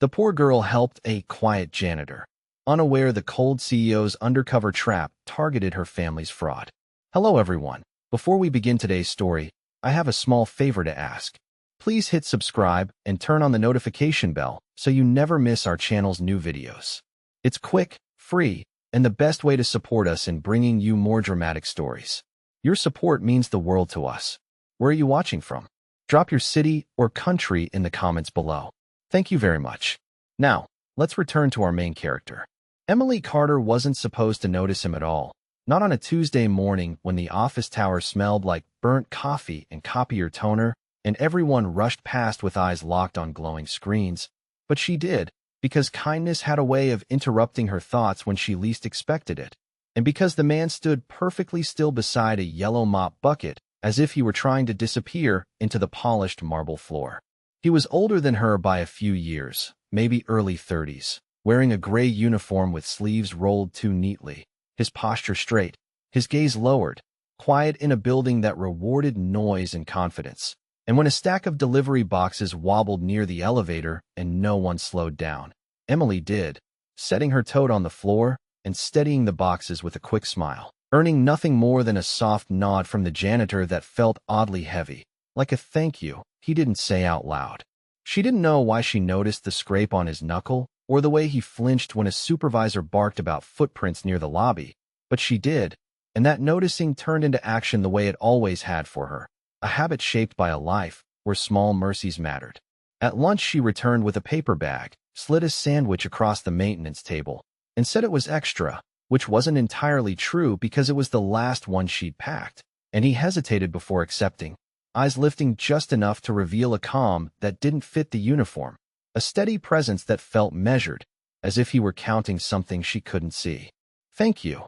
The poor girl helped a quiet janitor, unaware the cold CEO's undercover trap targeted her family's fraud. Hello everyone. Before we begin today's story, I have a small favor to ask. Please hit subscribe and turn on the notification bell so you never miss our channel's new videos. It's quick, free, and the best way to support us in bringing you more dramatic stories. Your support means the world to us. Where are you watching from? Drop your city or country in the comments below. Thank you very much. Now, let's return to our main character. Emily Carter wasn't supposed to notice him at all. Not on a Tuesday morning when the office tower smelled like burnt coffee and copier toner, and everyone rushed past with eyes locked on glowing screens. But she did, because kindness had a way of interrupting her thoughts when she least expected it, and because the man stood perfectly still beside a yellow mop bucket, as if he were trying to disappear into the polished marble floor. He was older than her by a few years, maybe early 30s, wearing a gray uniform with sleeves rolled too neatly, his posture straight, his gaze lowered, quiet in a building that rewarded noise and confidence. And when a stack of delivery boxes wobbled near the elevator and no one slowed down, Emily did, setting her toe on the floor and steadying the boxes with a quick smile, earning nothing more than a soft nod from the janitor that felt oddly heavy, like a thank you he didn't say out loud. She didn't know why she noticed the scrape on his knuckle or the way he flinched when a supervisor barked about footprints near the lobby, but she did, and that noticing turned into action the way it always had for her, a habit shaped by a life where small mercies mattered. At lunch, she returned with a paper bag, slid a sandwich across the maintenance table, and said it was extra, which wasn't entirely true because it was the last one she'd packed, and he hesitated before accepting, eyes lifting just enough to reveal a calm that didn't fit the uniform, a steady presence that felt measured, as if he were counting something she couldn't see. "Thank you,"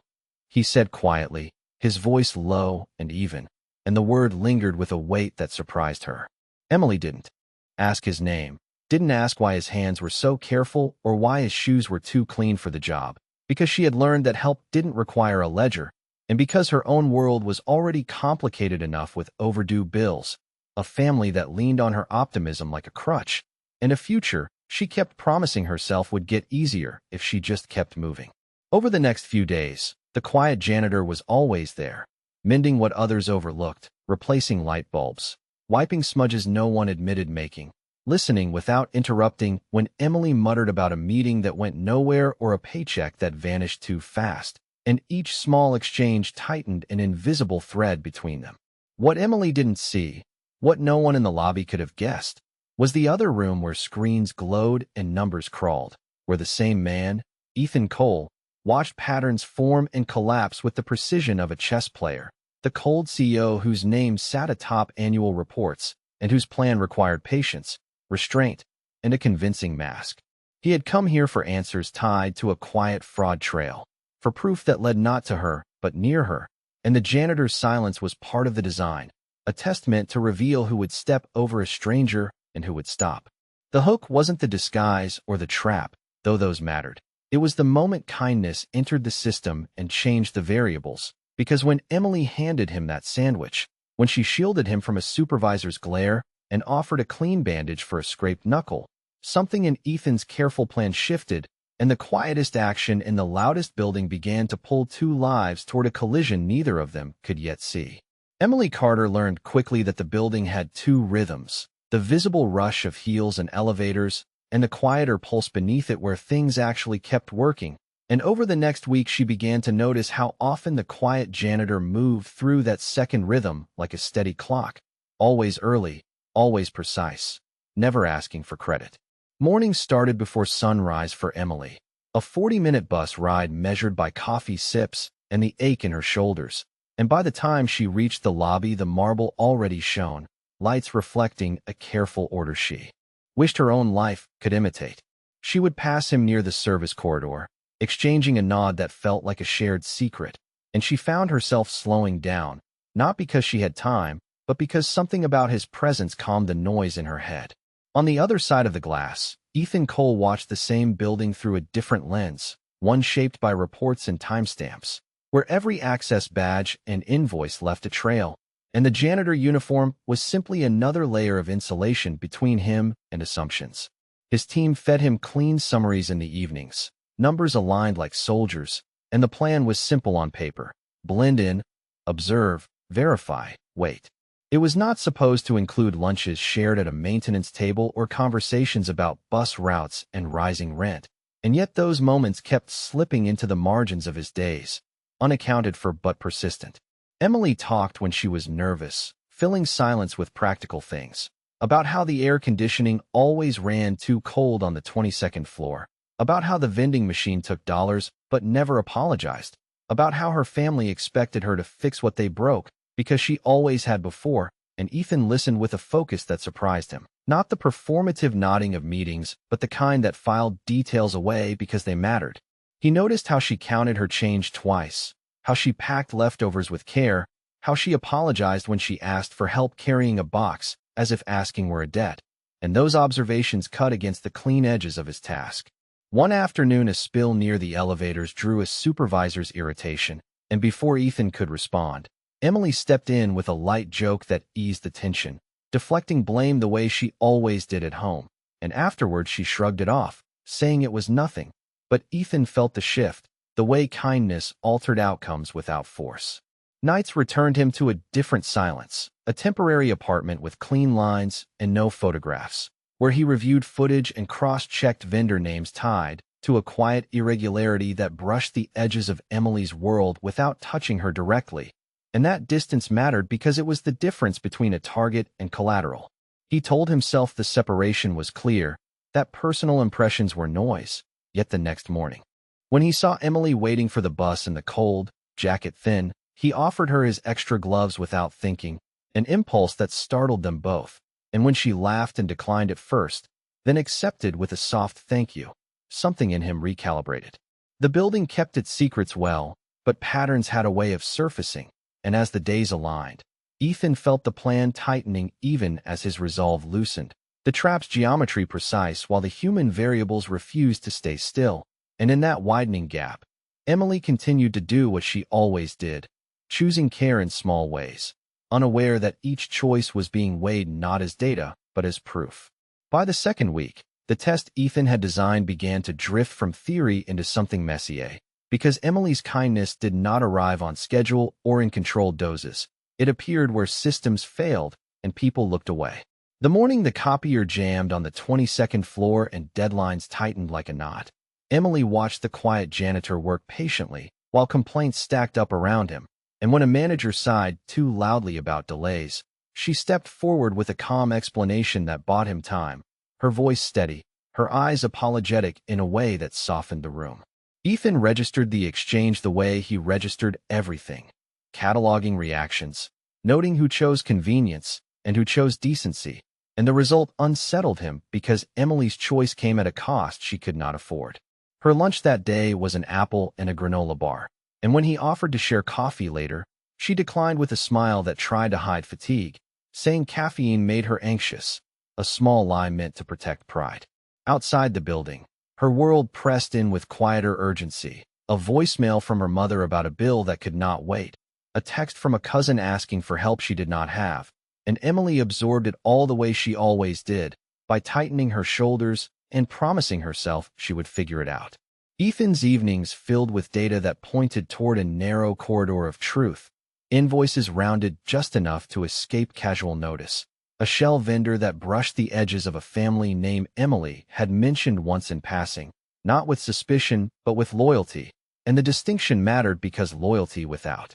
he said quietly, his voice low and even, and the word lingered with a weight that surprised her. Emily didn't ask his name, didn't ask why his hands were so careful or why his shoes were too clean for the job, because she had learned that help didn't require a ledger, and because her own world was already complicated enough with overdue bills, a family that leaned on her optimism like a crutch, and a future she kept promising herself would get easier if she just kept moving. Over the next few days, the quiet janitor was always there, mending what others overlooked, replacing light bulbs, wiping smudges no one admitted making, listening without interrupting when Emily muttered about a meeting that went nowhere or a paycheck that vanished too fast, and each small exchange tightened an invisible thread between them. What Emily didn't see, what no one in the lobby could have guessed, was the other room where screens glowed and numbers crawled, where the same man, Ethan Cole, watched patterns form and collapse with the precision of a chess player, the cold CEO whose name sat atop annual reports and whose plan required patience, restraint, and a convincing mask. He had come here for answers tied to a quiet fraud trail, for proof that led not to her, but near her, and the janitor's silence was part of the design, a testament to reveal who would step over a stranger and who would stop. The hook wasn't the disguise or the trap, though those mattered. It was the moment kindness entered the system and changed the variables, because when Emily handed him that sandwich, when she shielded him from a supervisor's glare and offered a clean bandage for a scraped knuckle, something in Ethan's careful plan shifted, and the quietest action in the loudest building began to pull two lives toward a collision neither of them could yet see. Emily Carter learned quickly that the building had two rhythms, the visible rush of heels and elevators, and the quieter pulse beneath it where things actually kept working. And over the next week she began to notice how often the quiet janitor moved through that second rhythm like a steady clock, always early, always precise, never asking for credit. Mornings started before sunrise for Emily, a 40-minute bus ride measured by coffee sips and the ache in her shoulders, and by the time she reached the lobby the marble already shone, lights reflecting a careful order she wished her own life could imitate. She would pass him near the service corridor, exchanging a nod that felt like a shared secret, and she found herself slowing down, not because she had time, but because something about his presence calmed the noise in her head. On the other side of the glass, Ethan Cole watched the same building through a different lens, one shaped by reports and timestamps, where every access badge and invoice left a trail, and the janitor uniform was simply another layer of insulation between him and assumptions. His team fed him clean summaries in the evenings, numbers aligned like soldiers, and the plan was simple on paper. Blend in, observe, verify, wait. It was not supposed to include lunches shared at a maintenance table or conversations about bus routes and rising rent, and yet those moments kept slipping into the margins of his days, unaccounted for but persistent. Emily talked when she was nervous, filling silence with practical things, about how the air conditioning always ran too cold on the 22nd floor, about how the vending machine took dollars but never apologized, about how her family expected her to fix what they broke because she always had before, and Ethan listened with a focus that surprised him. Not the performative nodding of meetings, but the kind that filed details away because they mattered. He noticed how she counted her change twice, how she packed leftovers with care, how she apologized when she asked for help carrying a box, as if asking were a debt, and those observations cut against the clean edges of his task. One afternoon, a spill near the elevators drew a supervisor's irritation, and before Ethan could respond, Emily stepped in with a light joke that eased the tension, deflecting blame the way she always did at home, and afterward she shrugged it off, saying it was nothing. But Ethan felt the shift, the way kindness altered outcomes without force. Nights returned him to a different silence, a temporary apartment with clean lines and no photographs, where he reviewed footage and cross-checked vendor names tied to a quiet irregularity that brushed the edges of Emily's world without touching her directly. And that distance mattered because it was the difference between a target and collateral. He told himself the separation was clear, that personal impressions were noise. Yet the next morning, when he saw Emily waiting for the bus in the cold, jacket thin, he offered her his extra gloves without thinking, an impulse that startled them both. And when she laughed and declined at first, then accepted with a soft thank you, something in him recalibrated. The building kept its secrets well, but patterns had a way of surfacing, and as the days aligned, Ethan felt the plan tightening even as his resolve loosened. The trap's geometry precise while the human variables refused to stay still, and in that widening gap, Emily continued to do what she always did, choosing care in small ways, unaware that each choice was being weighed not as data, but as proof. By the second week, the test Ethan had designed began to drift from theory into something messier. Because Emily's kindness did not arrive on schedule or in controlled doses, it appeared where systems failed and people looked away. The morning the copier jammed on the 22nd floor and deadlines tightened like a knot, Emily watched the quiet janitor work patiently while complaints stacked up around him, and when a manager sighed too loudly about delays, she stepped forward with a calm explanation that bought him time, her voice steady, her eyes apologetic in a way that softened the room. Ethan registered the exchange the way he registered everything, cataloging reactions, noting who chose convenience and who chose decency, and the result unsettled him because Emily's choice came at a cost she could not afford. Her lunch that day was an apple and a granola bar, and when he offered to share coffee later, she declined with a smile that tried to hide fatigue, saying caffeine made her anxious, a small lie meant to protect pride. Outside the building, her world pressed in with quieter urgency, a voicemail from her mother about a bill that could not wait, a text from a cousin asking for help she did not have, and Emily absorbed it all the way she always did, by tightening her shoulders and promising herself she would figure it out. Ethan's evenings filled with data that pointed toward a narrow corridor of truth, invoices rounded just enough to escape casual notice. A shell vendor that brushed the edges of a family name Emily had mentioned once in passing, not with suspicion, but with loyalty, and the distinction mattered because loyalty without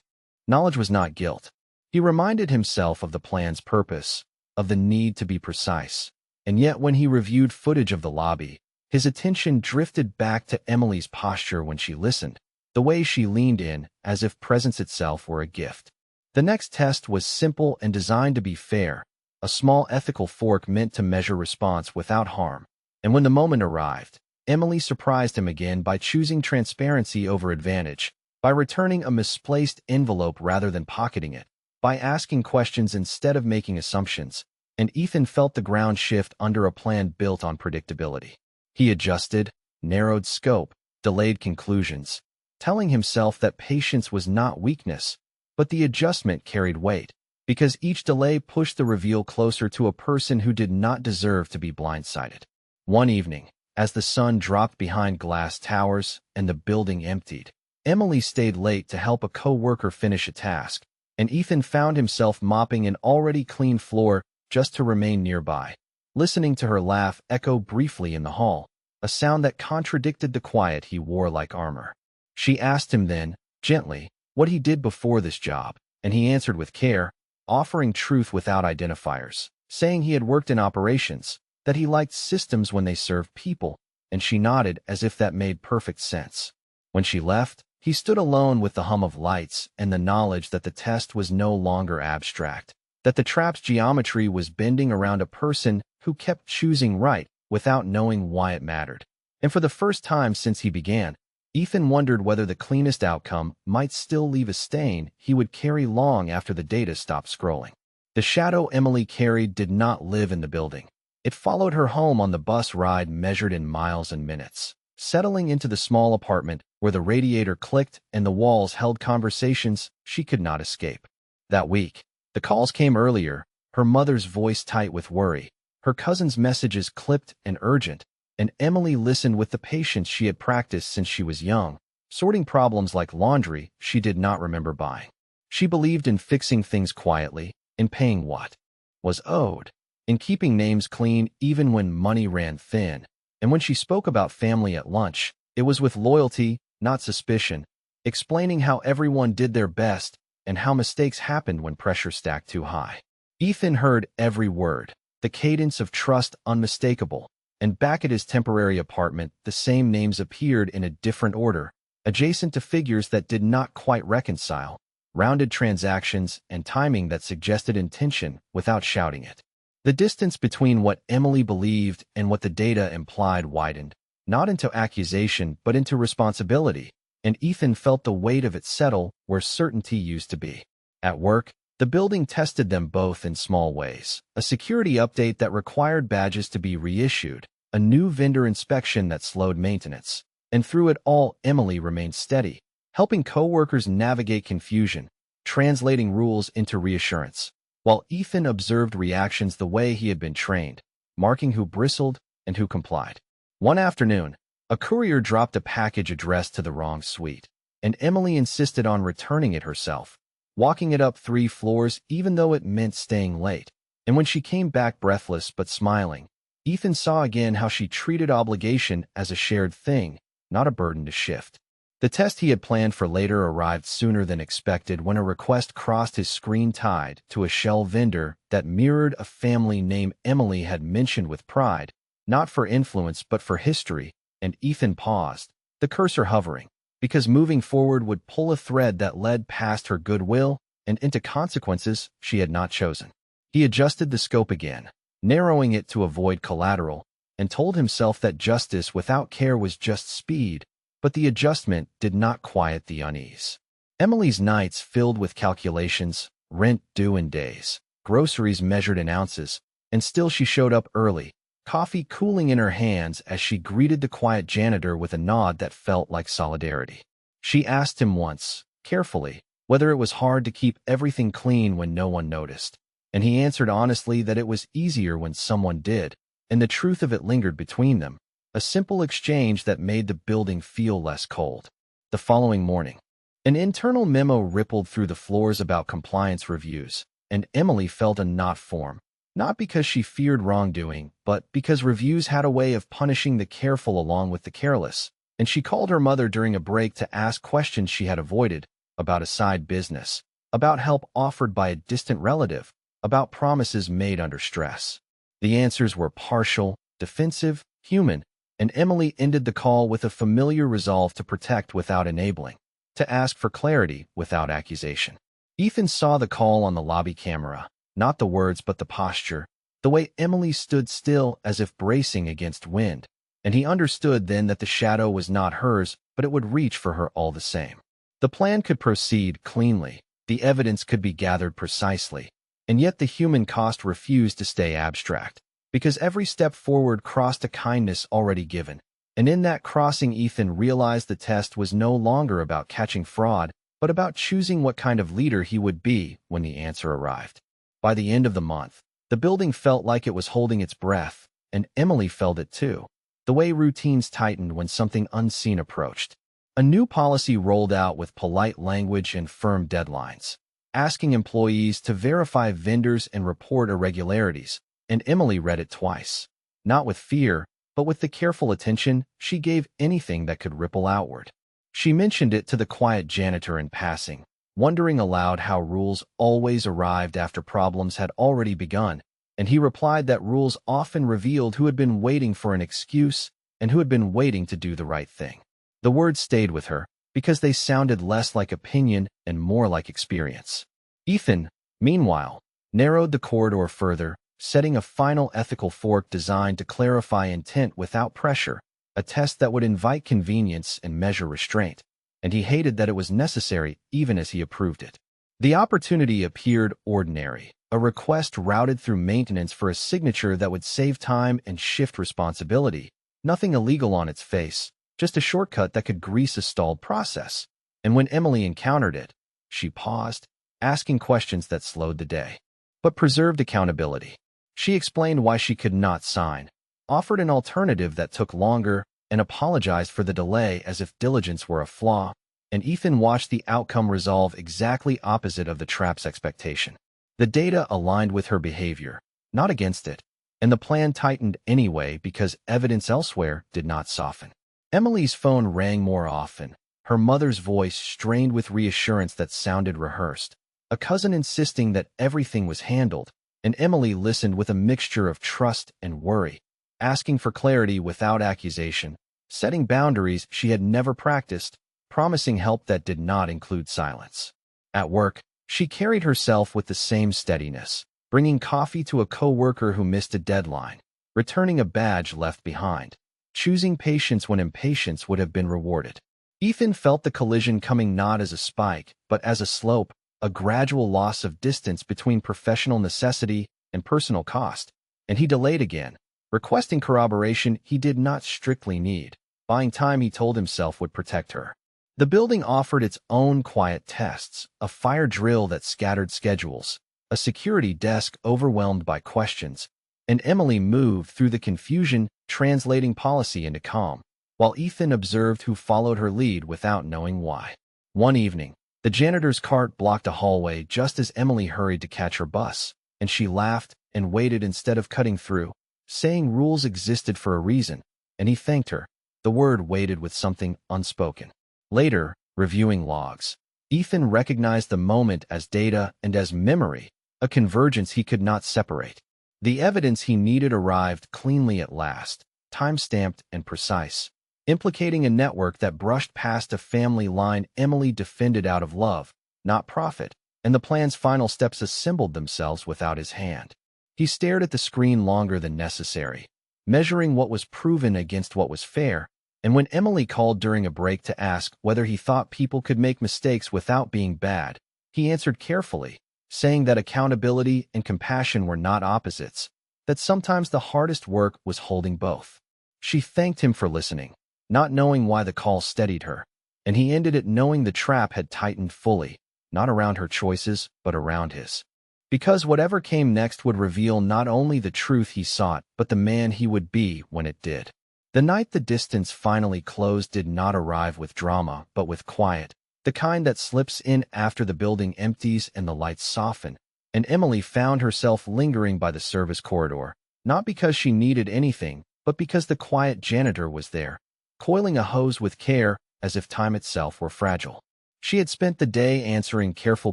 knowledge was not guilt. He reminded himself of the plan's purpose, of the need to be precise, and yet when he reviewed footage of the lobby, his attention drifted back to Emily's posture when she listened, the way she leaned in as if presence itself were a gift. The next test was simple and designed to be fair, a small ethical fork meant to measure response without harm. And when the moment arrived, Emily surprised him again by choosing transparency over advantage, by returning a misplaced envelope rather than pocketing it, by asking questions instead of making assumptions, and Ethan felt the ground shift under a plan built on predictability. He adjusted, narrowed scope, delayed conclusions, telling himself that patience was not weakness, but the adjustment carried weight, because each delay pushed the reveal closer to a person who did not deserve to be blindsided. One evening, as the sun dropped behind glass towers and the building emptied, Emily stayed late to help a co-worker finish a task, and Ethan found himself mopping an already clean floor just to remain nearby, listening to her laugh echo briefly in the hall, a sound that contradicted the quiet he wore like armor. She asked him then, gently, what he did before this job, and he answered with care, offering truth without identifiers, saying he had worked in operations, that he liked systems when they served people, and she nodded as if that made perfect sense. When she left, he stood alone with the hum of lights and the knowledge that the test was no longer abstract, that the trap's geometry was bending around a person who kept choosing right without knowing why it mattered. And for the first time since he began, Ethan wondered whether the cleanest outcome might still leave a stain he would carry long after the data stopped scrolling. The shadow Emily carried did not live in the building. It followed her home on the bus ride measured in miles and minutes, settling into the small apartment where the radiator clicked and the walls held conversations she could not escape. That week, the calls came earlier, her mother's voice tight with worry, her cousin's messages clipped and urgent, and Emily listened with the patience she had practiced since she was young, sorting problems like laundry she did not remember buying. She believed in fixing things quietly, in paying what was owed, in keeping names clean even when money ran thin, and when she spoke about family at lunch, it was with loyalty, not suspicion, explaining how everyone did their best and how mistakes happened when pressure stacked too high. Ethan heard every word, the cadence of trust unmistakable, and back at his temporary apartment, the same names appeared in a different order, adjacent to figures that did not quite reconcile, rounded transactions and timing that suggested intention without shouting it. The distance between what Emily believed and what the data implied widened, not into accusation but into responsibility, and Ethan felt the weight of it settle where certainty used to be. At work, the building tested them both in small ways. A security update that required badges to be reissued, a new vendor inspection that slowed maintenance. And through it all, Emily remained steady, helping coworkers navigate confusion, translating rules into reassurance, while Ethan observed reactions the way he had been trained, marking who bristled and who complied. One afternoon, a courier dropped a package addressed to the wrong suite, and Emily insisted on returning it herself, walking it up 3 floors even though it meant staying late. And when she came back breathless but smiling, Ethan saw again how she treated obligation as a shared thing, not a burden to shift. The test he had planned for later arrived sooner than expected when a request crossed his screen tied to a shell vendor that mirrored a family name Emily had mentioned with pride, not for influence but for history, and Ethan paused, the cursor hovering, because moving forward would pull a thread that led past her goodwill and into consequences she had not chosen. He adjusted the scope again, narrowing it to avoid collateral, and told himself that justice without care was just speed, but the adjustment did not quiet the unease. Emily's nights filled with calculations, rent due in days, groceries measured in ounces, and still she showed up early, coffee cooling in her hands as she greeted the quiet janitor with a nod that felt like solidarity. She asked him once, carefully, whether it was hard to keep everything clean when no one noticed, and he answered honestly that it was easier when someone did, and the truth of it lingered between them, a simple exchange that made the building feel less cold. The following morning, an internal memo rippled through the floors about compliance reviews, and Emily felt a knot form, not because she feared wrongdoing, but because reviews had a way of punishing the careful along with the careless, and she called her mother during a break to ask questions she had avoided, about a side business, about help offered by a distant relative, about promises made under stress. The answers were partial, defensive, human, and Emily ended the call with a familiar resolve to protect without enabling, to ask for clarity without accusation. Ethan saw the call on the lobby camera, not the words but the posture, the way Emily stood still as if bracing against wind, and he understood then that the shadow was not hers, but it would reach for her all the same. The plan could proceed cleanly, the evidence could be gathered precisely, and yet the human cost refused to stay abstract, because every step forward crossed a kindness already given, and in that crossing Ethan realized the test was no longer about catching fraud, but about choosing what kind of leader he would be when the answer arrived. By the end of the month, the building felt like it was holding its breath, and Emily felt it too. The way routines tightened when something unseen approached. A new policy rolled out with polite language and firm deadlines, asking employees to verify vendors and report irregularities, and Emily read it twice. Not with fear, but with the careful attention she gave anything that could ripple outward. She mentioned it to the quiet janitor in passing, wondering aloud how rules always arrived after problems had already begun, and he replied that rules often revealed who had been waiting for an excuse and who had been waiting to do the right thing. The words stayed with her because they sounded less like opinion and more like experience. Ethan, meanwhile, narrowed the corridor further, setting a final ethical fork designed to clarify intent without pressure, a test that would invite convenience and measure restraint, and he hated that it was necessary even as he approved it. The opportunity appeared ordinary, a request routed through maintenance for a signature that would save time and shift responsibility, nothing illegal on its face, just a shortcut that could grease a stalled process. And when Emily encountered it, she paused, asking questions that slowed the day, but preserved accountability. She explained why she could not sign, offered an alternative that took longer, and apologized for the delay as if diligence were a flaw, and Ethan watched the outcome resolve exactly opposite of the trap's expectation. The data aligned with her behavior, not against it, and the plan tightened anyway because evidence elsewhere did not soften. Emily's phone rang more often, her mother's voice strained with reassurance that sounded rehearsed, a cousin insisting that everything was handled, and Emily listened with a mixture of trust and worry, asking for clarity without accusation, setting boundaries she had never practiced, promising help that did not include silence. At work, she carried herself with the same steadiness, bringing coffee to a coworker who missed a deadline, returning a badge left behind, choosing patience when impatience would have been rewarded. Ethan felt the collision coming not as a spike, but as a slope, a gradual loss of distance between professional necessity and personal cost, and he delayed again, requesting corroboration he did not strictly need, buying time he told himself would protect her. The building offered its own quiet tests, a fire drill that scattered schedules, a security desk overwhelmed by questions, and Emily moved through the confusion, translating policy into calm, while Ethan observed who followed her lead without knowing why. One evening, the janitor's cart blocked a hallway just as Emily hurried to catch her bus, and she laughed and waited instead of cutting through, saying rules existed for a reason, and he thanked her, the word weighted with something unspoken. Later, reviewing logs, Ethan recognized the moment as data and as memory, a convergence he could not separate. The evidence he needed arrived cleanly at last, time-stamped and precise, implicating a network that brushed past a family line Emily defended out of love, not profit, and the plan's final steps assembled themselves without his hand. He stared at the screen longer than necessary, measuring what was proven against what was fair, and when Emily called during a break to ask whether he thought people could make mistakes without being bad, he answered carefully, saying that accountability and compassion were not opposites, that sometimes the hardest work was holding both. She thanked him for listening, not knowing why the call steadied her, and he ended it knowing the trap had tightened fully, not around her choices, but around his. Because whatever came next would reveal not only the truth he sought, but the man he would be when it did. The night the distance finally closed did not arrive with drama, but with quiet, the kind that slips in after the building empties and the lights soften, and Emily found herself lingering by the service corridor, not because she needed anything, but because the quiet janitor was there, coiling a hose with care as if time itself were fragile. She had spent the day answering careful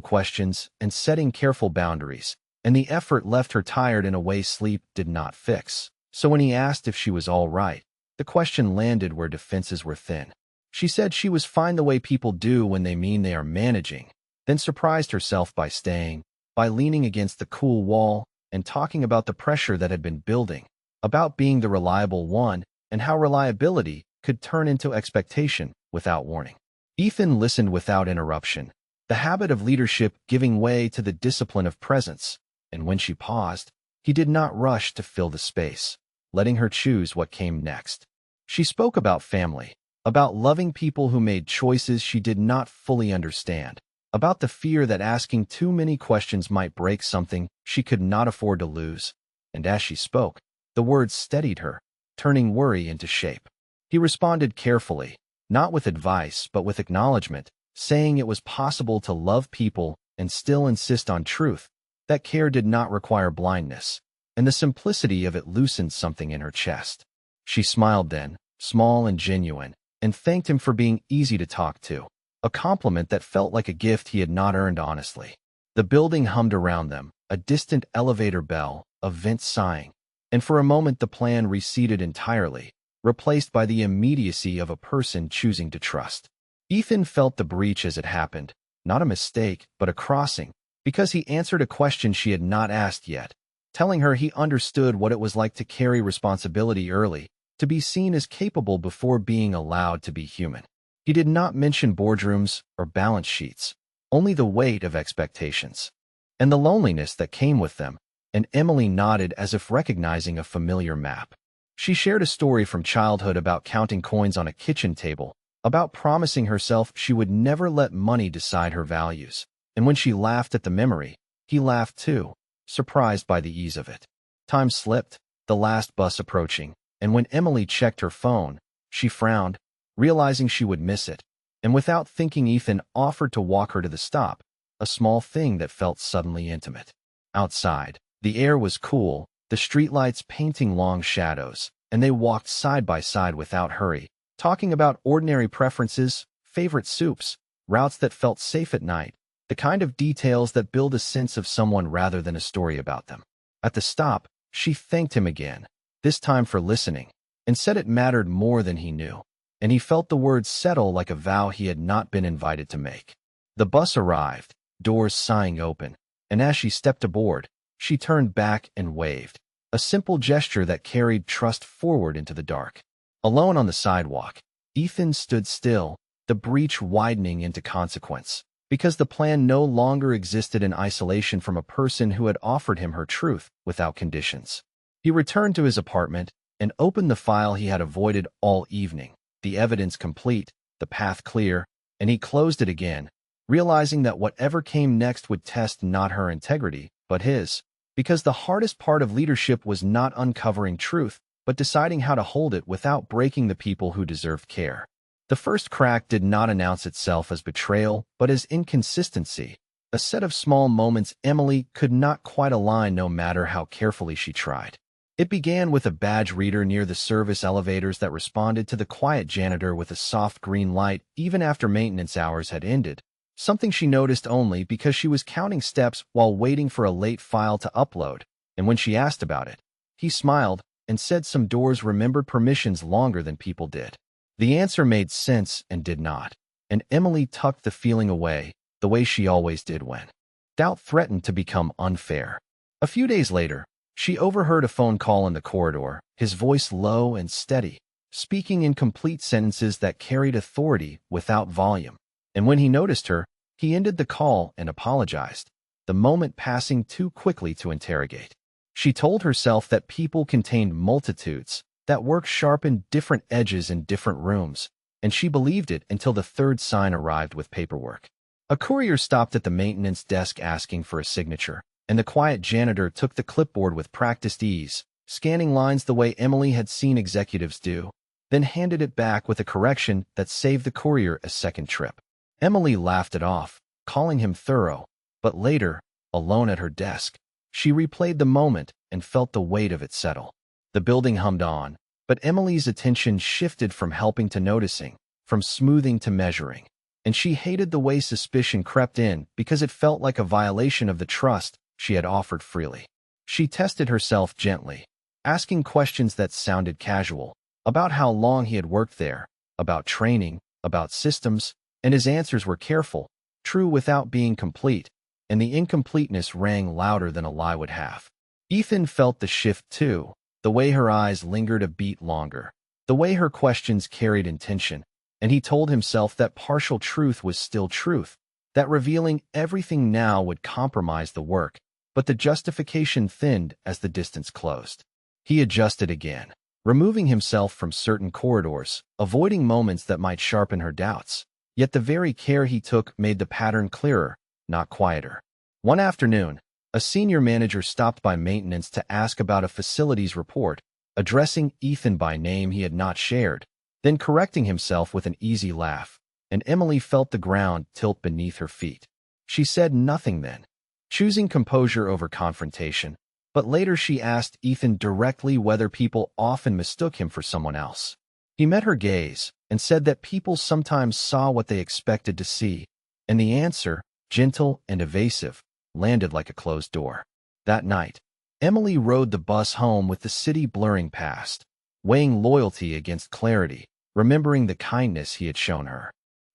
questions and setting careful boundaries, and the effort left her tired in a way sleep did not fix. So when he asked if she was all right, the question landed where defenses were thin. She said she was fine the way people do when they mean they are managing, then surprised herself by leaning against the cool wall and talking about the pressure that had been building, about being the reliable one and how reliability could turn into expectation without warning. Ethan listened without interruption, the habit of leadership giving way to the discipline of presence, and when she paused, he did not rush to fill the space, letting her choose what came next. She spoke about family, about loving people who made choices she did not fully understand, about the fear that asking too many questions might break something she could not afford to lose, and as she spoke, The words steadied her, turning worry into shape. He responded carefully, not with advice but with acknowledgement, saying it was possible to love people and still insist on truth, that care did not require blindness, and the simplicity of it loosened something in her chest. She smiled then, small and genuine, and thanked him for being easy to talk to, a compliment that felt like a gift he had not earned honestly. The building hummed around them, a distant elevator bell, a vent sighing, and for a moment the plan receded entirely, replaced by the immediacy of a person choosing to trust. Ethan felt the breach as it happened, not a mistake, but a crossing, because he answered a question she had not asked yet, telling her he understood what it was like to carry responsibility early, to be seen as capable before being allowed to be human. He did not mention boardrooms or balance sheets, only the weight of expectations, and the loneliness that came with them, and Emily nodded as if recognizing a familiar map. She shared a story from childhood about counting coins on a kitchen table, about promising herself she would never let money decide her values, and when she laughed at the memory, he laughed too, surprised by the ease of it. Time slipped, the last bus approaching, and when Emily checked her phone, she frowned, realizing she would miss it, and without thinking Ethan offered to walk her to the stop, a small thing that felt suddenly intimate. Outside, the air was cool, the streetlights painting long shadows, and they walked side by side without hurry, talking about ordinary preferences, favorite soups, routes that felt safe at night, the kind of details that build a sense of someone rather than a story about them. At the stop, she thanked him again, this time for listening, and said it mattered more than he knew, and he felt the words settle like a vow he had not been invited to make. The bus arrived, doors sighing open, and as she stepped aboard, she turned back and waved, a simple gesture that carried trust forward into the dark. Alone on the sidewalk, Ethan stood still, the breach widening into consequence, because the plan no longer existed in isolation from a person who had offered him her truth without conditions. He returned to his apartment and opened the file he had avoided all evening, the evidence complete, the path clear, and he closed it again, realizing that whatever came next would test not her integrity, but his, because the hardest part of leadership was not uncovering truth, but deciding how to hold it without breaking the people who deserved care. The first crack did not announce itself as betrayal, but as inconsistency, a set of small moments Emily could not quite align no matter how carefully she tried. It began with a badge reader near the service elevators that responded to the quiet janitor with a soft green light even after maintenance hours had ended, something she noticed only because she was counting steps while waiting for a late file to upload, and when she asked about it, he smiled and said some doors remembered permissions longer than people did. The answer made sense and did not, and Emily tucked the feeling away, the way she always did when doubt threatened to become unfair. A few days later, she overheard a phone call in the corridor, his voice low and steady, speaking in complete sentences that carried authority without volume. And when he noticed her, he ended the call and apologized, the moment passing too quickly to interrogate. She told herself that people contained multitudes, that work sharpened different edges in different rooms, and she believed it until the third sign arrived with paperwork. A courier stopped at the maintenance desk asking for a signature, and the quiet janitor took the clipboard with practiced ease, scanning lines the way Emily had seen executives do, then handed it back with a correction that saved the courier a second trip. Emily laughed it off, calling him thorough, but later, alone at her desk, she replayed the moment and felt the weight of it settle. The building hummed on, but Emily's attention shifted from helping to noticing, from smoothing to measuring, and she hated the way suspicion crept in because it felt like a violation of the trust she had offered freely. She tested herself gently, asking questions that sounded casual, about how long he had worked there, about training, about systems, and his answers were careful, true without being complete, and the incompleteness rang louder than a lie would have. Ethan felt the shift too, the way her eyes lingered a beat longer, the way her questions carried intention, and he told himself that partial truth was still truth, that revealing everything now would compromise the work, but the justification thinned as the distance closed. He adjusted again, removing himself from certain corridors, avoiding moments that might sharpen her doubts. Yet the very care he took made the pattern clearer, not quieter. One afternoon, a senior manager stopped by maintenance to ask about a facilities report, addressing Ethan by name he had not shared, then correcting himself with an easy laugh, and Emily felt the ground tilt beneath her feet. She said nothing then, choosing composure over confrontation, but later she asked Ethan directly whether people often mistook him for someone else. He met her gaze and said that people sometimes saw what they expected to see, and the answer, gentle and evasive, landed like a closed door. That night, Emily rode the bus home with the city blurring past, weighing loyalty against clarity, remembering the kindness he had shown her.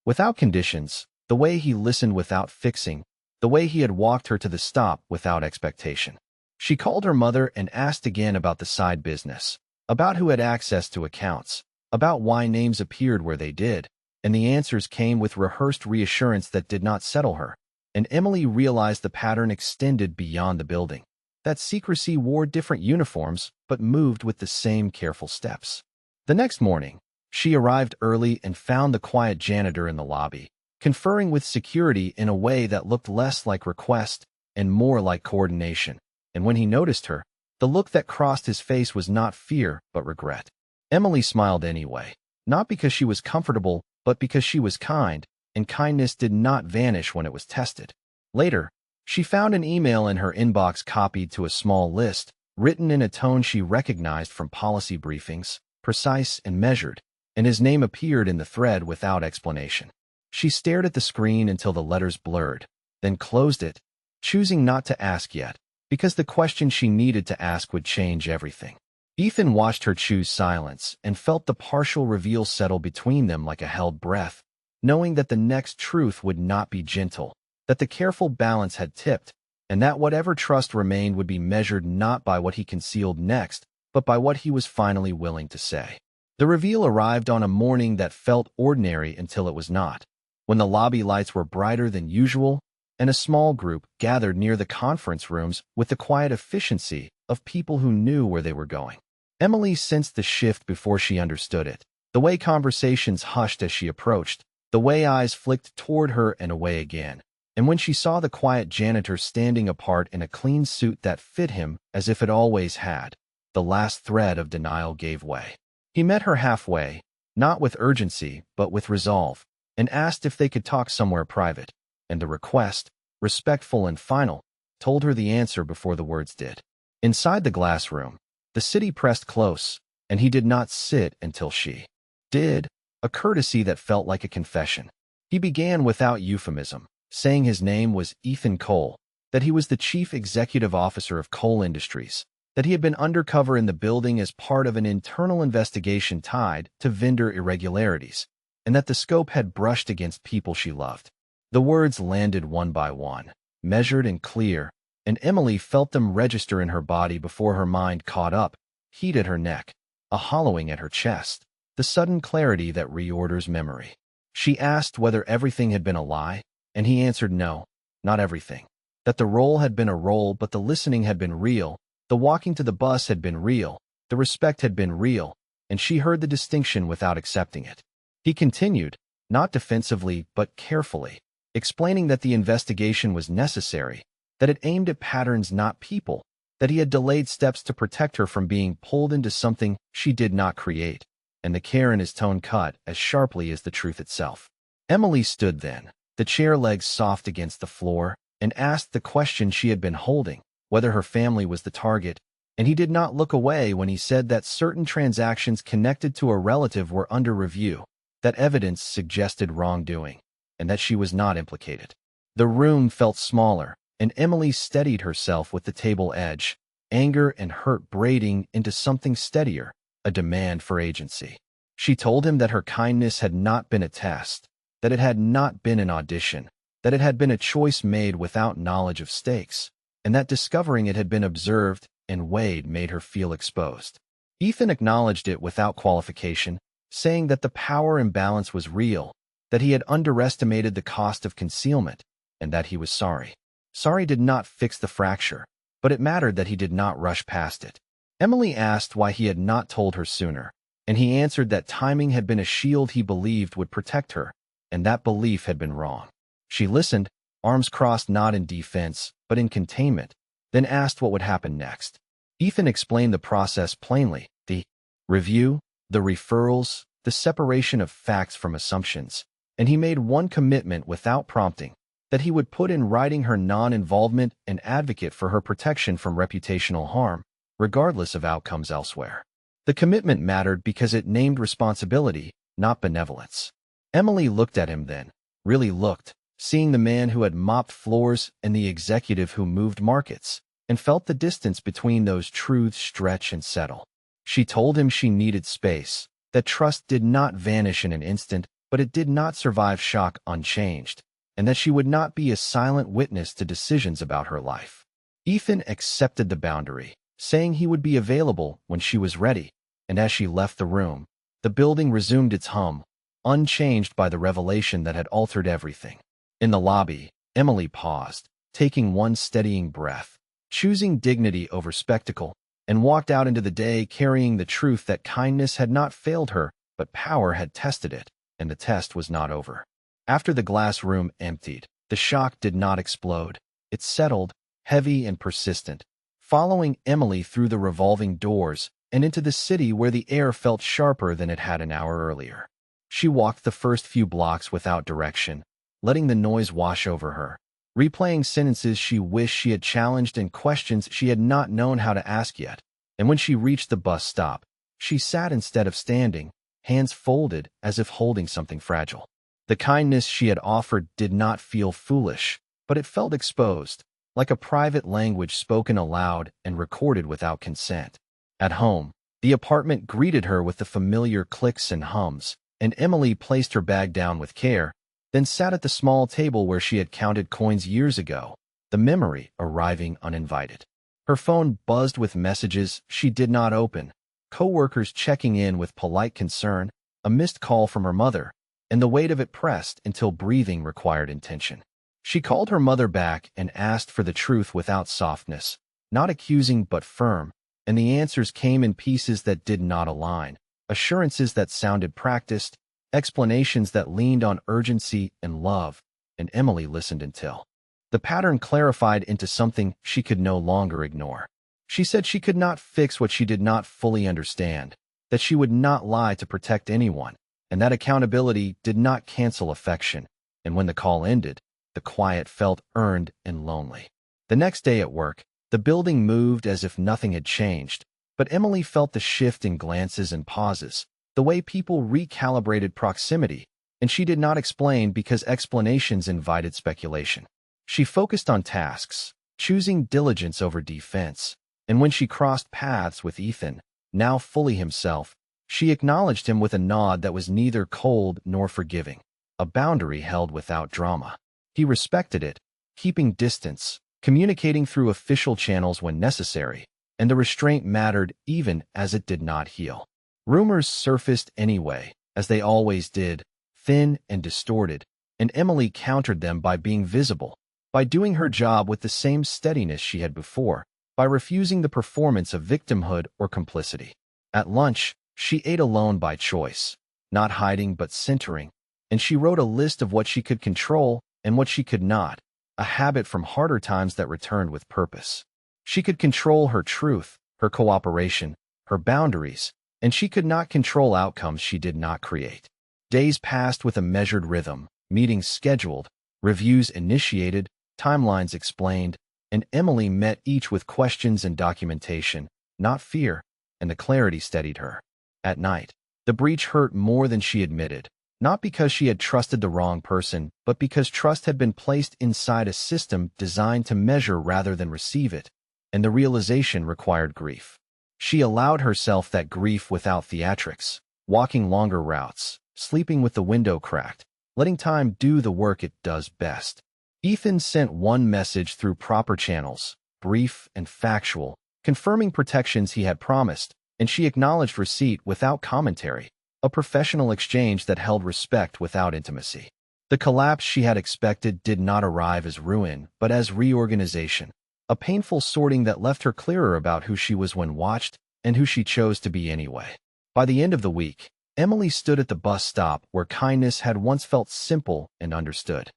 Without conditions, the way he listened without fixing, the way he had walked her to the stop without expectation. She called her mother and asked again about the side business, about who had access to accounts, about why names appeared where they did, and the answers came with rehearsed reassurance that did not settle her, and Emily realized the pattern extended beyond the building. That secrecy wore different uniforms, but moved with the same careful steps. The next morning, she arrived early and found the quiet janitor in the lobby, conferring with security in a way that looked less like request and more like coordination. And when he noticed her, the look that crossed his face was not fear, but regret. Emily smiled anyway, not because she was comfortable, but because she was kind, and kindness did not vanish when it was tested. Later, she found an email in her inbox copied to a small list, written in a tone she recognized from policy briefings, precise and measured, and his name appeared in the thread without explanation. She stared at the screen until the letters blurred, then closed it, choosing not to ask yet, because the question she needed to ask would change everything. Ethan watched her choose silence and felt the partial reveal settle between them like a held breath, knowing that the next truth would not be gentle, that the careful balance had tipped, and that whatever trust remained would be measured not by what he concealed next, but by what he was finally willing to say. The reveal arrived on a morning that felt ordinary until it was not, when the lobby lights were brighter than usual, and a small group gathered near the conference rooms with the quiet efficiency of people who knew where they were going. Emily sensed the shift before she understood it, the way conversations hushed as she approached, the way eyes flicked toward her and away again. And when she saw the quiet janitor standing apart in a clean suit that fit him as if it always had, the last thread of denial gave way. He met her halfway, not with urgency, but with resolve, and asked if they could talk somewhere private, and the request, respectful and final, told her the answer before the words did. Inside the glass room, the city pressed close, and he did not sit until she did, a courtesy that felt like a confession. He began without euphemism, saying his name was Ethan Cole, that he was the chief executive officer of Coal Industries, that he had been undercover in the building as part of an internal investigation tied to vendor irregularities, and that the scope had brushed against people she loved. The words landed one by one, measured and clear, and Emily felt them register in her body before her mind caught up, heat at her neck, a hollowing at her chest, the sudden clarity that reorders memory. She asked whether everything had been a lie, and he answered no, not everything. That the role had been a role, but the listening had been real, the walking to the bus had been real, the respect had been real, and she heard the distinction without accepting it. He continued, not defensively but carefully, explaining that the investigation was necessary, that it aimed at patterns not people, that he had delayed steps to protect her from being pulled into something she did not create, and the care in his tone cut as sharply as the truth itself. Emily stood then, the chair legs soft against the floor, and asked the question she had been holding, whether her family was the target, and he did not look away when he said that certain transactions connected to a relative were under review, that evidence suggested wrongdoing, and that she was not implicated. The room felt smaller, and Emily steadied herself with the table edge, anger and hurt braiding into something steadier, a demand for agency. She told him that her kindness had not been a test, that it had not been an audition, that it had been a choice made without knowledge of stakes, and that discovering it had been observed and weighed made her feel exposed. Ethan acknowledged it without qualification, saying that the power imbalance was real, that he had underestimated the cost of concealment, and that he was sorry. Sorry did not fix the fracture, but it mattered that he did not rush past it. Emily asked why he had not told her sooner, and he answered that timing had been a shield he believed would protect her, and that belief had been wrong. She listened, arms crossed not in defense, but in containment, then asked what would happen next. Ethan explained the process plainly: the review, the referrals, the separation of facts from assumptions, and he made one commitment without prompting, that he would put in writing her non-involvement and advocate for her protection from reputational harm, regardless of outcomes elsewhere. The commitment mattered because it named responsibility, not benevolence. Emily looked at him then, really looked, seeing the man who had mopped floors and the executive who moved markets, and felt the distance between those truths stretch and settle. She told him she needed space, that trust did not vanish in an instant, but it did not survive shock unchanged, and that she would not be a silent witness to decisions about her life. Ethan accepted the boundary, saying he would be available when she was ready, and as she left the room, the building resumed its hum, unchanged by the revelation that had altered everything. In the lobby, Emily paused, taking one steadying breath, choosing dignity over spectacle, and walked out into the day carrying the truth that kindness had not failed her, but power had tested it, and the test was not over. After the glass room emptied, the shock did not explode. It settled, heavy and persistent, following Emily through the revolving doors and into the city where the air felt sharper than it had an hour earlier. She walked the first few blocks without direction, letting the noise wash over her, replaying sentences she wished she had challenged and questions she had not known how to ask yet. And when she reached the bus stop, she sat instead of standing, hands folded as if holding something fragile. The kindness she had offered did not feel foolish, but it felt exposed, like a private language spoken aloud and recorded without consent. At home, the apartment greeted her with the familiar clicks and hums, and Emily placed her bag down with care, then sat at the small table where she had counted coins years ago, the memory arriving uninvited. Her phone buzzed with messages she did not open, coworkers checking in with polite concern, a missed call from her mother, and the weight of it pressed until breathing required intention. She called her mother back and asked for the truth without softness, not accusing but firm, and the answers came in pieces that did not align, assurances that sounded practiced, explanations that leaned on urgency and love, and Emily listened until the pattern clarified into something she could no longer ignore. She said she could not fix what she did not fully understand, that she would not lie to protect anyone, and that accountability did not cancel affection, and when the call ended, the quiet felt earned and lonely. The next day at work, the building moved as if nothing had changed, but Emily felt the shift in glances and pauses, the way people recalibrated proximity, and she did not explain because explanations invited speculation. She focused on tasks, choosing diligence over defense, and when she crossed paths with Ethan, now fully himself, she acknowledged him with a nod that was neither cold nor forgiving, a boundary held without drama. He respected it, keeping distance, communicating through official channels when necessary, and the restraint mattered even as it did not heal. Rumors surfaced anyway, as they always did, thin and distorted, and Emily countered them by being visible, by doing her job with the same steadiness she had before, by refusing the performance of victimhood or complicity. At lunch, she ate alone by choice, not hiding but centering, and she wrote a list of what she could control and what she could not, a habit from harder times that returned with purpose. She could control her truth, her cooperation, her boundaries, and she could not control outcomes she did not create. Days passed with a measured rhythm, meetings scheduled, reviews initiated, timelines explained, and Emily met each with questions and documentation, not fear, and the clarity steadied her. At night, the breach hurt more than she admitted, not because she had trusted the wrong person, but because trust had been placed inside a system designed to measure rather than receive it, and the realization required grief. She allowed herself that grief without theatrics, walking longer routes, sleeping with the window cracked, letting time do the work it does best. Ethan sent one message through proper channels, brief and factual, confirming protections he had promised, and she acknowledged receipt without commentary, a professional exchange that held respect without intimacy. The collapse she had expected did not arrive as ruin, but as reorganization, a painful sorting that left her clearer about who she was when watched and who she chose to be anyway. By the end of the week, Emily stood at the bus stop where kindness had once felt simple and understood.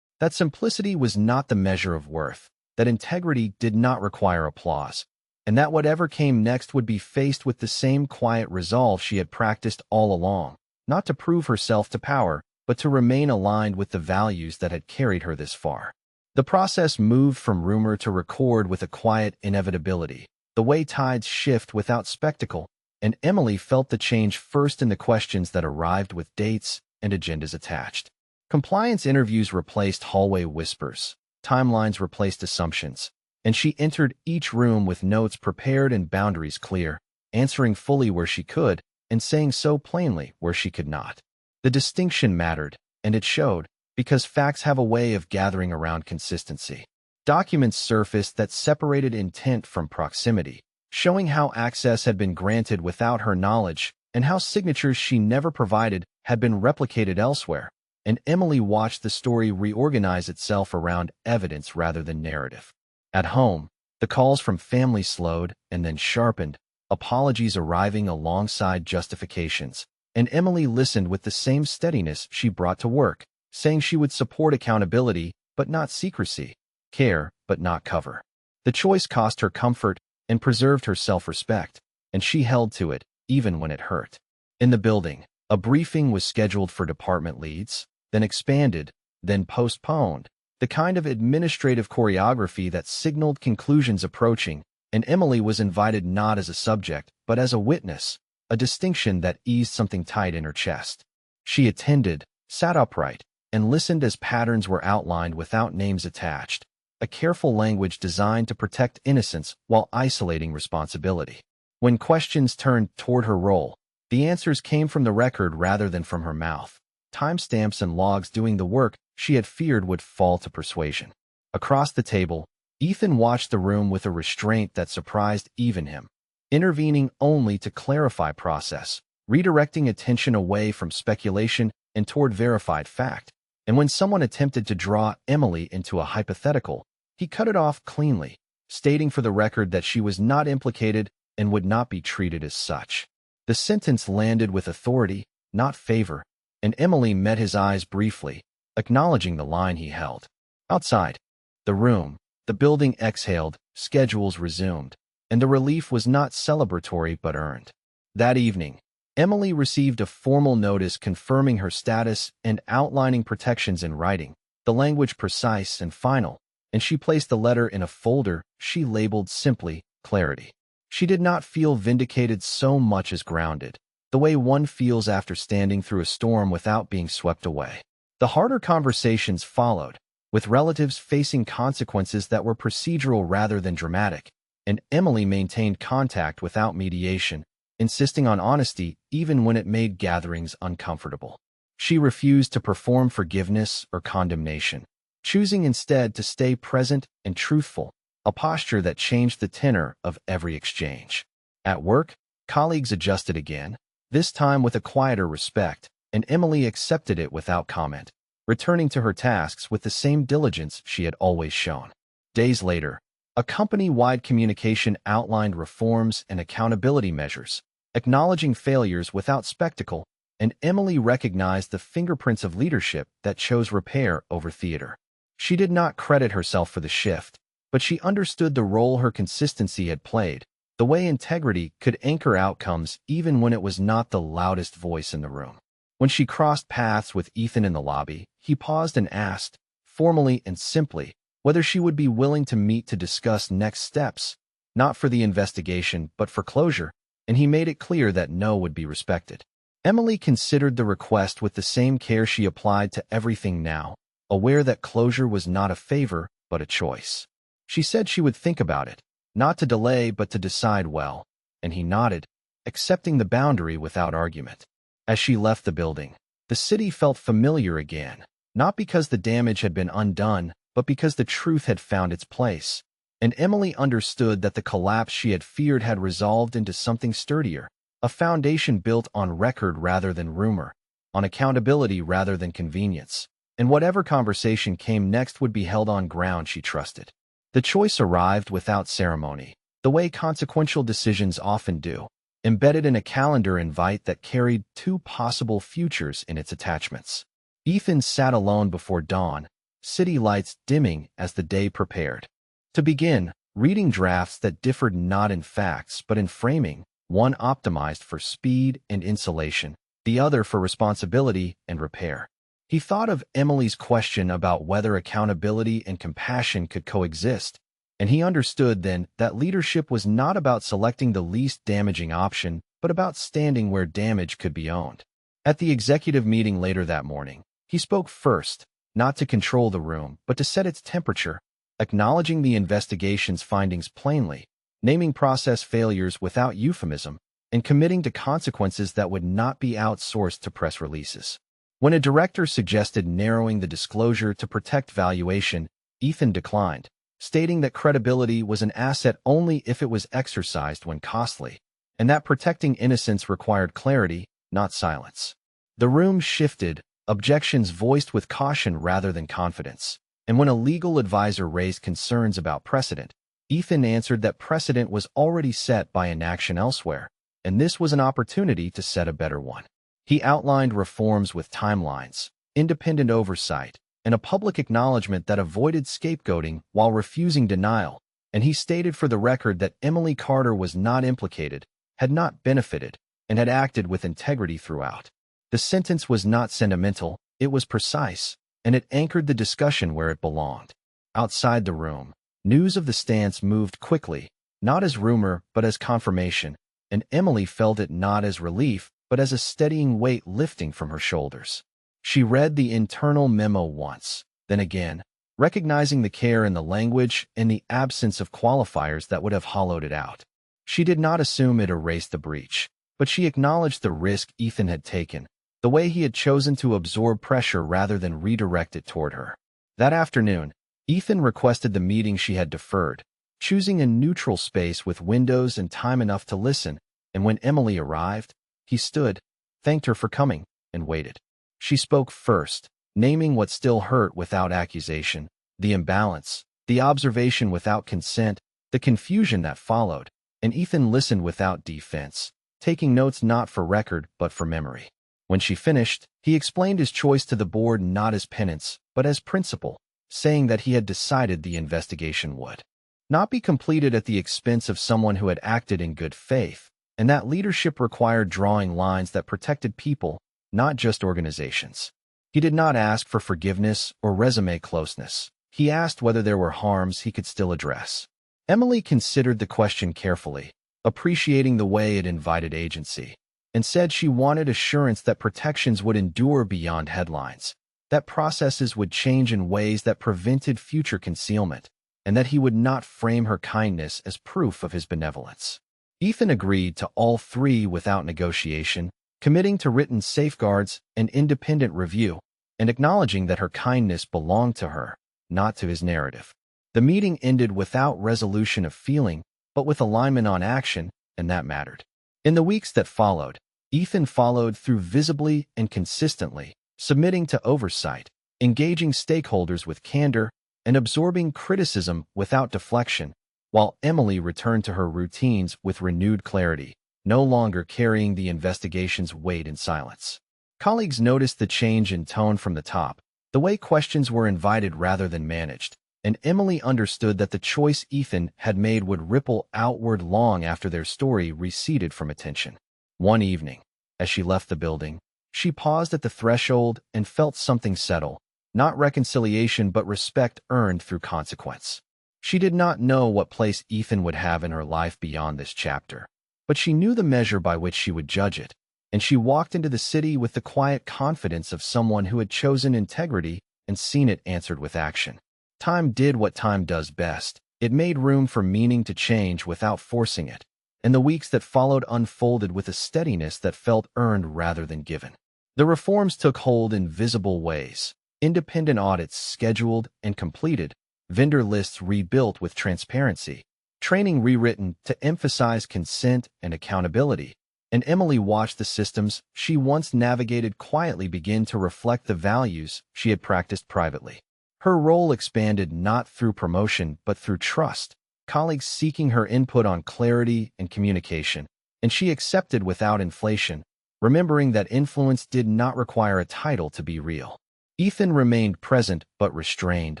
That simplicity was not the measure of worth, that integrity did not require applause, and that whatever came next would be faced with the same quiet resolve she had practiced all along, not to prove herself to power, but to remain aligned with the values that had carried her this far. The process moved from rumor to record with a quiet inevitability, the way tides shift without spectacle, and Emily felt the change first in the questions that arrived with dates and agendas attached. Compliance interviews replaced hallway whispers, timelines replaced assumptions, and she entered each room with notes prepared and boundaries clear, answering fully where she could and saying so plainly where she could not. The distinction mattered, and it showed, because facts have a way of gathering around consistency. Documents surfaced that separated intent from proximity, showing how access had been granted without her knowledge and how signatures she never provided had been replicated elsewhere, and Emily watched the story reorganize itself around evidence rather than narrative. At home, the calls from family slowed and then sharpened, apologies arriving alongside justifications, and Emily listened with the same steadiness she brought to work, saying she would support accountability but not secrecy, care but not cover. The choice cost her comfort and preserved her self-respect, and she held to it, even when it hurt. In the building, a briefing was scheduled for department leads, then expanded, then postponed, the kind of administrative choreography that signaled conclusions approaching, and Emily was invited not as a subject, but as a witness, a distinction that eased something tight in her chest. She attended, sat upright, and listened as patterns were outlined without names attached, a careful language designed to protect innocence while isolating responsibility. When questions turned toward her role, the answers came from the record rather than from her mouth, timestamps and logs doing the work she had feared would fall to persuasion. Across the table, Ethan watched the room with a restraint that surprised even him, intervening only to clarify process, redirecting attention away from speculation and toward verified fact. And when someone attempted to draw Emily into a hypothetical, he cut it off cleanly, stating for the record that she was not implicated and would not be treated as such. The sentence landed with authority, not favor, and Emily met his eyes briefly, acknowledging the line he held. Outside the building exhaled, schedules resumed, and the relief was not celebratory but earned. That evening, Emily received a formal notice confirming her status and outlining protections in writing, the language precise and final, and she placed the letter in a folder she labeled simply Clarity. She did not feel vindicated so much as grounded, the way one feels after standing through a storm without being swept away. The harder conversations followed, with relatives facing consequences that were procedural rather than dramatic, and Emily maintained contact without mediation, insisting on honesty even when it made gatherings uncomfortable. She refused to perform forgiveness or condemnation, choosing instead to stay present and truthful, a posture that changed the tenor of every exchange. At work, colleagues adjusted again, this time with a quieter respect, and Emily accepted it without comment, returning to her tasks with the same diligence she had always shown. Days later, a company-wide communication outlined reforms and accountability measures, acknowledging failures without spectacle, and Emily recognized the fingerprints of leadership that chose repair over theater. She did not credit herself for the shift, but she understood the role her consistency had played, the way integrity could anchor outcomes even when it was not the loudest voice in the room. When she crossed paths with Ethan in the lobby, he paused and asked, formally and simply, whether she would be willing to meet to discuss next steps, not for the investigation but for closure, and he made it clear that no would be respected. Emily considered the request with the same care she applied to everything now, aware that closure was not a favor but a choice. She said she would think about it, not to delay but to decide well, and he nodded, accepting the boundary without argument. As she left the building, the city felt familiar again, not because the damage had been undone, but because the truth had found its place, and Emily understood that the collapse she had feared had resolved into something sturdier, a foundation built on record rather than rumor, on accountability rather than convenience, and whatever conversation came next would be held on ground she trusted. The choice arrived without ceremony, the way consequential decisions often do, embedded in a calendar invite that carried two possible futures in its attachments. Ethan sat alone before dawn, city lights dimming as the day prepared. To begin, reading drafts that differed not in facts but in framing, one optimized for speed and insulation, the other for responsibility and repair. He thought of Emily's question about whether accountability and compassion could coexist, and he understood then that leadership was not about selecting the least damaging option, but about standing where damage could be owned. At the executive meeting later that morning, he spoke first, not to control the room, but to set its temperature, acknowledging the investigation's findings plainly, naming process failures without euphemism, and committing to consequences that would not be outsourced to press releases. When a director suggested narrowing the disclosure to protect valuation, Ethan declined, stating that credibility was an asset only if it was exercised when costly, and that protecting innocence required clarity, not silence. The room shifted, objections voiced with caution rather than confidence, and when a legal advisor raised concerns about precedent, Ethan answered that precedent was already set by inaction elsewhere, and this was an opportunity to set a better one. He outlined reforms with timelines, independent oversight, and a public acknowledgement that avoided scapegoating while refusing denial, and he stated for the record that Emily Carter was not implicated, had not benefited, and had acted with integrity throughout. The sentence was not sentimental, it was precise, and it anchored the discussion where it belonged. Outside the room, news of the stance moved quickly, not as rumor but as confirmation, and Emily felt it not as relief but as a steadying weight lifting from her shoulders. She read the internal memo once, then again, recognizing the care in the language and the absence of qualifiers that would have hollowed it out. She did not assume it erased the breach, but she acknowledged the risk Ethan had taken, the way he had chosen to absorb pressure rather than redirect it toward her. That afternoon, Ethan requested the meeting she had deferred, choosing a neutral space with windows and time enough to listen, and when Emily arrived, he stood, thanked her for coming, and waited. She spoke first, naming what still hurt without accusation, the imbalance, the observation without consent, the confusion that followed, and Ethan listened without defense, taking notes not for record but for memory. When she finished, he explained his choice to the board not as penance, but as principle, saying that he had decided the investigation would not be completed at the expense of someone who had acted in good faith, and that leadership required drawing lines that protected people, not just organizations. He did not ask for forgiveness or resume closeness. He asked whether there were harms he could still address. Emily considered the question carefully, appreciating the way it invited agency, and said she wanted assurance that protections would endure beyond headlines, that processes would change in ways that prevented future concealment, and that he would not frame her kindness as proof of his benevolence. Ethan agreed to all three without negotiation, committing to written safeguards and independent review, and acknowledging that her kindness belonged to her, not to his narrative. The meeting ended without resolution of feeling, but with alignment on action, and that mattered. In the weeks that followed, Ethan followed through visibly and consistently, submitting to oversight, engaging stakeholders with candor, and absorbing criticism without deflection, while Emily returned to her routines with renewed clarity, no longer carrying the investigation's weight in silence. Colleagues noticed the change in tone from the top, the way questions were invited rather than managed, and Emily understood that the choice Ethan had made would ripple outward long after their story receded from attention. One evening, as she left the building, she paused at the threshold and felt something settle, not reconciliation but respect earned through consequence. She did not know what place Ethan would have in her life beyond this chapter, but she knew the measure by which she would judge it, and she walked into the city with the quiet confidence of someone who had chosen integrity and seen it answered with action. Time did what time does best. It made room for meaning to change without forcing it, and the weeks that followed unfolded with a steadiness that felt earned rather than given. The reforms took hold in visible ways, independent audits scheduled and completed, vendor lists rebuilt with transparency, training rewritten to emphasize consent and accountability, and Emily watched the systems she once navigated quietly begin to reflect the values she had practiced privately. Her role expanded not through promotion but through trust, colleagues seeking her input on clarity and communication, and she accepted without inflation, remembering that influence did not require a title to be real. Ethan remained present but restrained,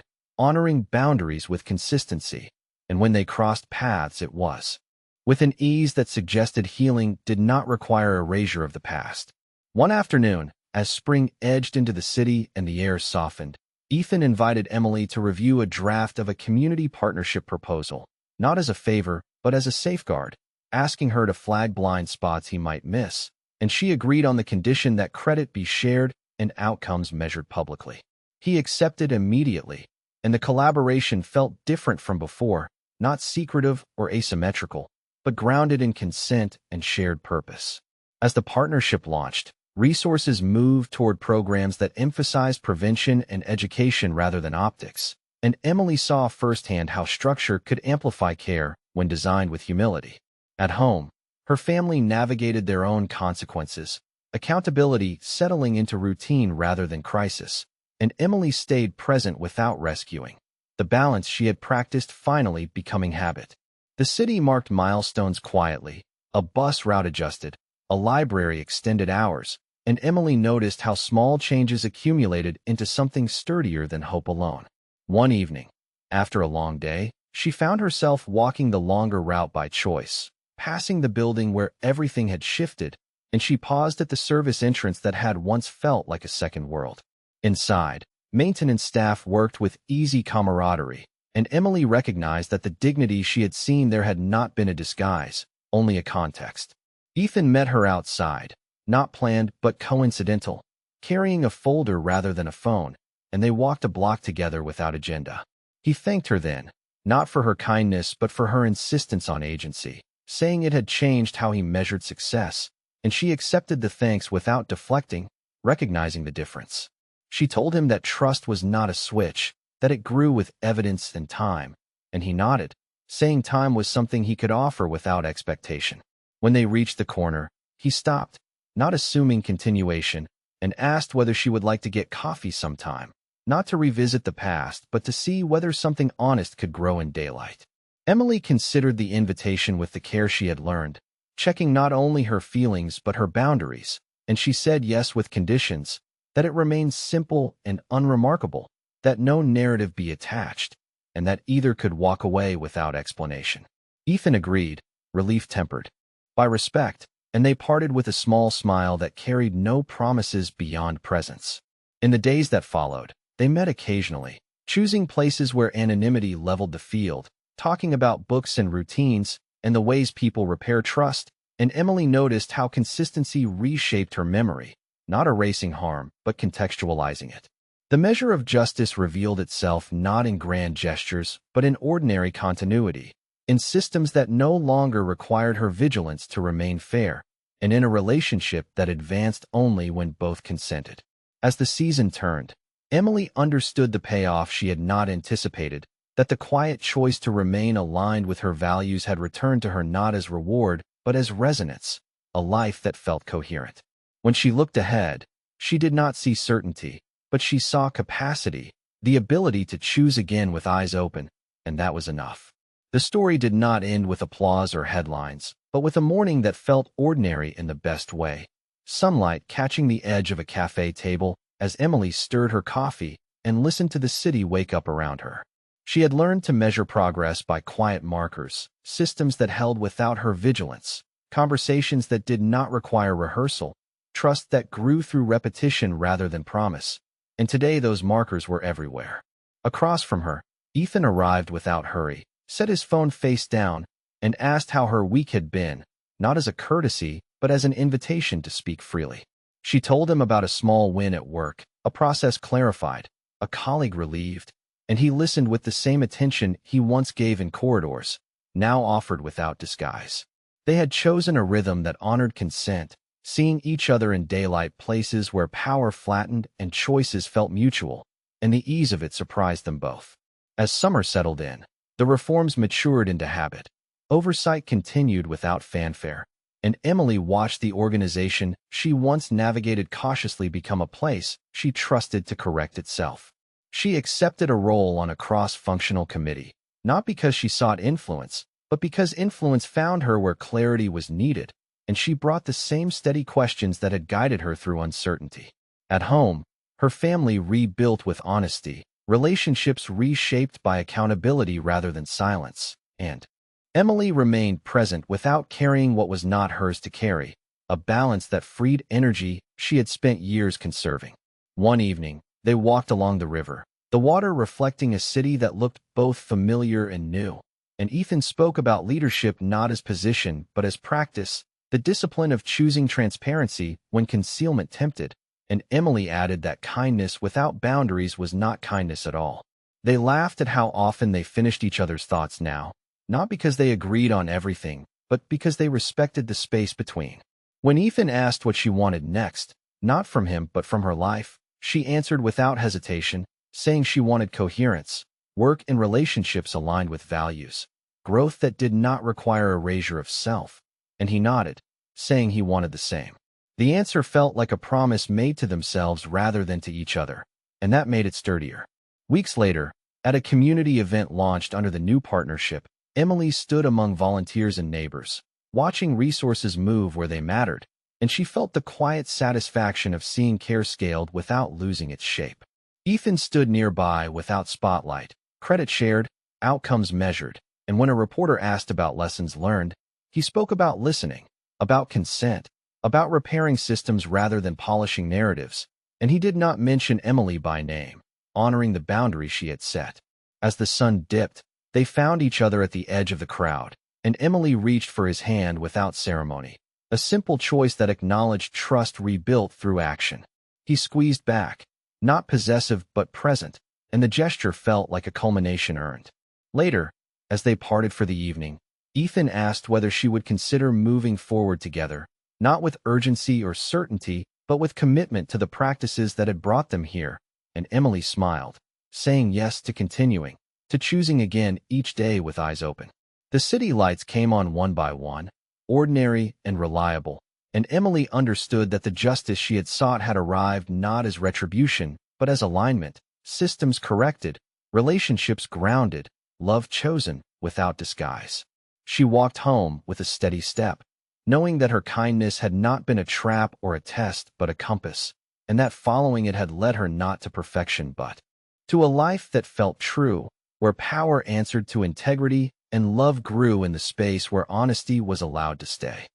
honoring boundaries with consistency, and when they crossed paths it was with an ease that suggested healing did not require erasure of the past. One afternoon, as spring edged into the city and the air softened, Ethan invited Emily to review a draft of a community partnership proposal, not as a favor, but as a safeguard, asking her to flag blind spots he might miss, and she agreed on the condition that credit be shared and outcomes measured publicly. He accepted immediately, and the collaboration felt different from before, not secretive or asymmetrical, but grounded in consent and shared purpose. As the partnership launched, resources moved toward programs that emphasized prevention and education rather than optics, and Emily saw firsthand how structure could amplify care when designed with humility. At home, her family navigated their own consequences, accountability settling into routine rather than crisis, and Emily stayed present without rescuing, the balance she had practiced finally becoming habit. The city marked milestones quietly, a bus route adjusted, a library extended hours, and Emily noticed how small changes accumulated into something sturdier than hope alone. One evening, after a long day, she found herself walking the longer route by choice, passing the building where everything had shifted, and she paused at the service entrance that had once felt like a second world. Inside, maintenance staff worked with easy camaraderie, and Emily recognized that the dignity she had seen there had not been a disguise, only a context. Ethan met her outside, not planned but coincidental, carrying a folder rather than a phone, and they walked a block together without agenda. He thanked her then, not for her kindness but for her insistence on agency, saying it had changed how he measured success, and she accepted the thanks without deflecting, recognizing the difference. She told him that trust was not a switch, that it grew with evidence and time, and he nodded, saying time was something he could offer without expectation. When they reached the corner, he stopped, not assuming continuation, and asked whether she would like to get coffee sometime, not to revisit the past, but to see whether something honest could grow in daylight. Emily considered the invitation with the care she had learned, checking not only her feelings but her boundaries, and she said yes with conditions, that it remained simple and unremarkable, that no narrative be attached, and that either could walk away without explanation. Ethan agreed, relief tempered by respect, and they parted with a small smile that carried no promises beyond presence. In the days that followed, they met occasionally, choosing places where anonymity leveled the field, talking about books and routines, and the ways people repair trust, and Emily noticed how consistency reshaped her memory, not erasing harm, but contextualizing it. The measure of justice revealed itself not in grand gestures, but in ordinary continuity, in systems that no longer required her vigilance to remain fair, and in a relationship that advanced only when both consented. As the season turned, Emily understood the payoff she had not anticipated, that the quiet choice to remain aligned with her values had returned to her not as reward, but as resonance, a life that felt coherent. When she looked ahead, she did not see certainty, but she saw capacity, the ability to choose again with eyes open, and that was enough. The story did not end with applause or headlines, but with a morning that felt ordinary in the best way. Sunlight catching the edge of a cafe table as Emily stirred her coffee and listened to the city wake up around her. She had learned to measure progress by quiet markers, systems that held without her vigilance, conversations that did not require rehearsal, trust that grew through repetition rather than promise. And today those markers were everywhere. Across from her, Ethan arrived without hurry, set his phone face down, and asked how her week had been, not as a courtesy, but as an invitation to speak freely. She told him about a small win at work, a process clarified, a colleague relieved, and he listened with the same attention he once gave in corridors, now offered without disguise. They had chosen a rhythm that honored consent, seeing each other in daylight places where power flattened and choices felt mutual, and the ease of it surprised them both. As summer settled in, the reforms matured into habit. Oversight continued without fanfare, and Emily watched the organization she once navigated cautiously become a place she trusted to correct itself. She accepted a role on a cross-functional committee, not because she sought influence, but because influence found her where clarity was needed, and she brought the same steady questions that had guided her through uncertainty. At home, her family rebuilt with honesty, relationships reshaped by accountability rather than silence, and Emily remained present without carrying what was not hers to carry, a balance that freed energy she had spent years conserving. One evening, they walked along the river, the water reflecting a city that looked both familiar and new. And Ethan spoke about leadership not as position but as practice, the discipline of choosing transparency when concealment tempted. And Emily added that kindness without boundaries was not kindness at all. They laughed at how often they finished each other's thoughts now, not because they agreed on everything, but because they respected the space between. When Ethan asked what she wanted next, not from him but from her life, she answered without hesitation, saying she wanted coherence, work and relationships aligned with values, growth that did not require erasure of self. And he nodded, saying he wanted the same. The answer felt like a promise made to themselves rather than to each other, and that made it sturdier. Weeks later, at a community event launched under the new partnership, Emily stood among volunteers and neighbors, watching resources move where they mattered, and she felt the quiet satisfaction of seeing care scaled without losing its shape. Ethan stood nearby without spotlight, credit shared, outcomes measured, and when a reporter asked about lessons learned, he spoke about listening, about consent, about repairing systems rather than polishing narratives, and he did not mention Emily by name, honoring the boundary she had set. As the sun dipped, they found each other at the edge of the crowd, and Emily reached for his hand without ceremony, a simple choice that acknowledged trust rebuilt through action. He squeezed back, not possessive but present, and the gesture felt like a culmination earned. Later, as they parted for the evening, Ethan asked whether she would consider moving forward together, not with urgency or certainty, but with commitment to the practices that had brought them here, and Emily smiled, saying yes to continuing, to choosing again each day with eyes open. The city lights came on one by one, ordinary and reliable, and Emily understood that the justice she had sought had arrived not as retribution, but as alignment, systems corrected, relationships grounded, love chosen without disguise. She walked home with a steady step, knowing that her kindness had not been a trap or a test but a compass, and that following it had led her not to perfection but to a life that felt true, where power answered to integrity and love grew in the space where honesty was allowed to stay.